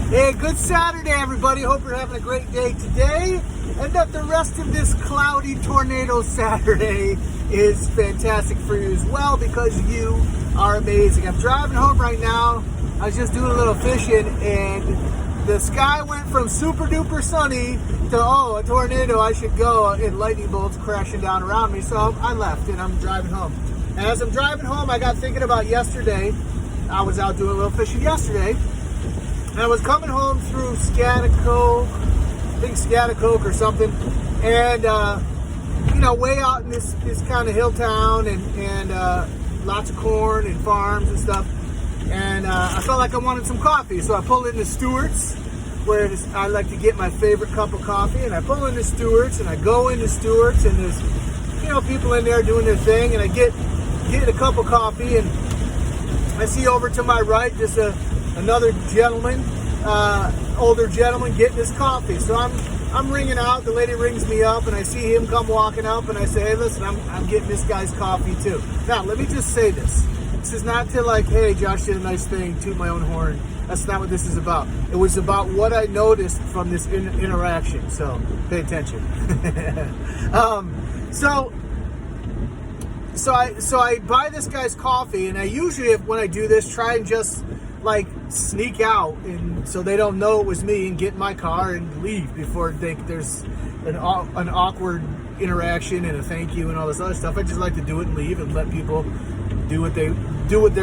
Hey, good Saturday, everybody. Hope you're having a great day today, and that the rest of this cloudy tornado Saturday is fantastic for you as well, because you are amazing. I'm driving home right now. I was just doing a little fishing, and the sky went from super duper sunny to, a tornado, I should go, and lightning bolts crashing down around me. So I left, and I'm driving home. And as I'm driving home, I got thinking about yesterday. I was out doing a little fishing yesterday, and I was coming home through Scaticoke, I think Scaticoke or something, and way out in this kind of hill town, and lots of corn and farms and stuff. And I felt like I wanted some coffee, so I pulled into Stewart's, where I like to get my favorite cup of coffee. And I pull into Stewart's, and I go into Stewart's, and there's people in there doing their thing, and I get a cup of coffee, and I see over to my right just another gentleman, older gentleman, getting his coffee. So I'm ringing out. The lady rings me up, and I see him come walking up, and I say, hey, listen, I'm getting this guy's coffee too. Now, let me just say this. This is not to like, hey, Josh did a nice thing, toot my own horn. That's not what this is about. It was about what I noticed from this interaction. So pay attention. So I buy this guy's coffee, and I usually, when I do this, try and just like sneak out, and so they don't know it was me, and get in my car and leave before there's an awkward interaction and a thank you and all this other stuff. I just like to do it and leave and let people do what they're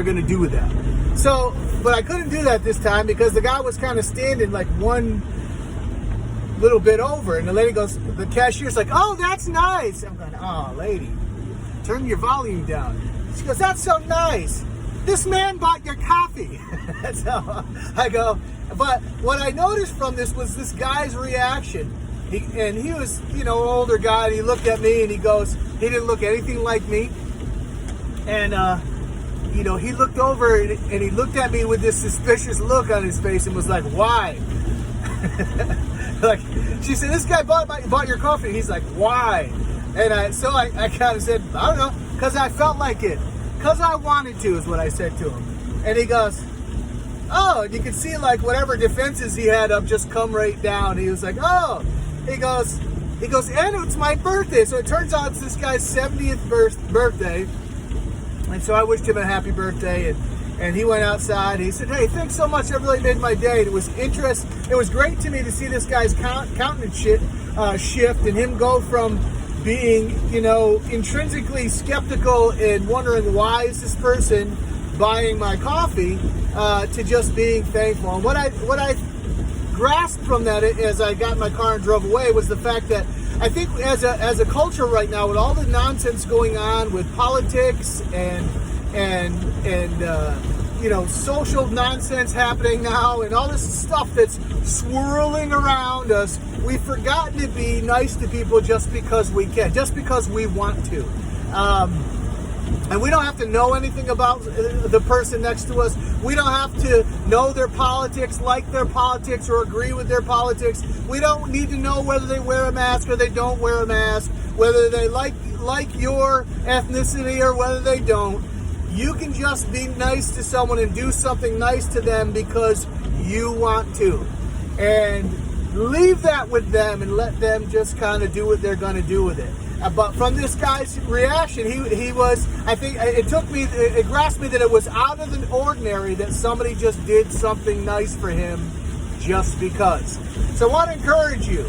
going to do with that. So, but I couldn't do that this time because the guy was kind of standing like one little bit over, and the lady goes, the cashier's like, oh, that's nice. I'm going, oh, lady, turn your volume down. She goes, that's so nice. This man bought your coffee. So I go, but what I noticed from this was this guy's reaction. He was, an older guy, and he looked at me, and he goes, he didn't look anything like me. And, he looked over, and he looked at me with this suspicious look on his face and was like, why? Like, she said, this guy bought your coffee. And he's like, why? And I kind of said, I don't know, because I felt like it. Because I wanted to, is what I said to him. And he goes, oh, and you can see like whatever defenses he had up just come right down. He was like, oh, he goes, and it's my birthday. So it turns out it's this guy's 70th birthday. And so I wished him a happy birthday, and he went outside. He said, hey, thanks so much. That really made my day. And it was interesting. It was great to me to see this guy's countenance shift, and him go from being, intrinsically skeptical and wondering why is this person buying my coffee, to just being thankful. And what I grasped from that as I got in my car and drove away was the fact that I think as a culture right now, with all the nonsense going on with politics and social nonsense happening now, and all this stuff that's swirling around us, we've forgotten to be nice to people just because we can, just because we want to. And we don't have to know anything about the person next to us. We don't have to know their politics, like their politics, or agree with their politics. We don't need to know whether they wear a mask or they don't wear a mask, whether they like your ethnicity or whether they don't. You can just be nice to someone and do something nice to them because you want to. And leave that with them and let them just kind of do what they're going to do with it. But from this guy's reaction, he was, I think it grasped me that it was out of the ordinary that somebody just did something nice for him just because. So I want to encourage you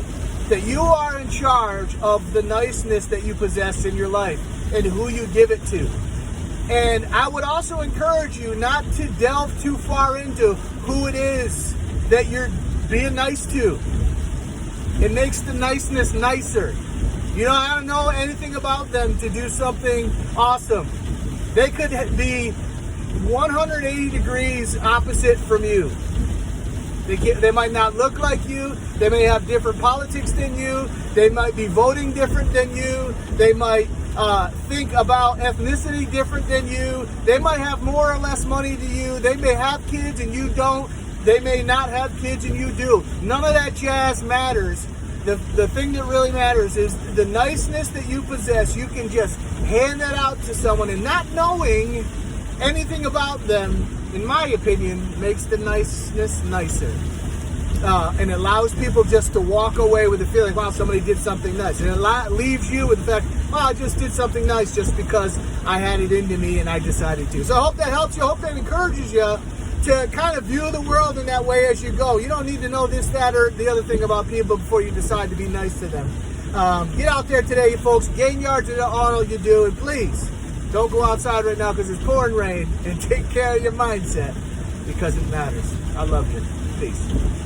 that you are in charge of the niceness that you possess in your life and who you give it to. And I would also encourage you not to delve too far into who it is that you're being nice to. It makes the niceness nicer. You don't have to know anything about them to do something awesome. They could be 180 degrees opposite from you. They might not look like you. They may have different politics than you. They might be voting different than you. They might think about ethnicity different than you. They might have more or less money than you. They may have kids and you don't. They may not have kids and you do. None of that jazz matters. The thing that really matters is the niceness that you possess. You can just hand that out to someone, and not knowing anything about them, in my opinion, makes the niceness nicer. and allows people just to walk away with the feeling, wow, somebody did something nice. And it leaves you with the fact, well, I just did something nice just because I had it into me and I decided to. So I hope that helps you. I hope that encourages you to kind of view the world in that way as you go. You don't need to know this, that, or the other thing about people before you decide to be nice to them. Get out there today, you folks. Gain yards in all you do. And please, don't go outside right now because it's pouring rain. And take care of your mindset because it matters. I love you. Peace.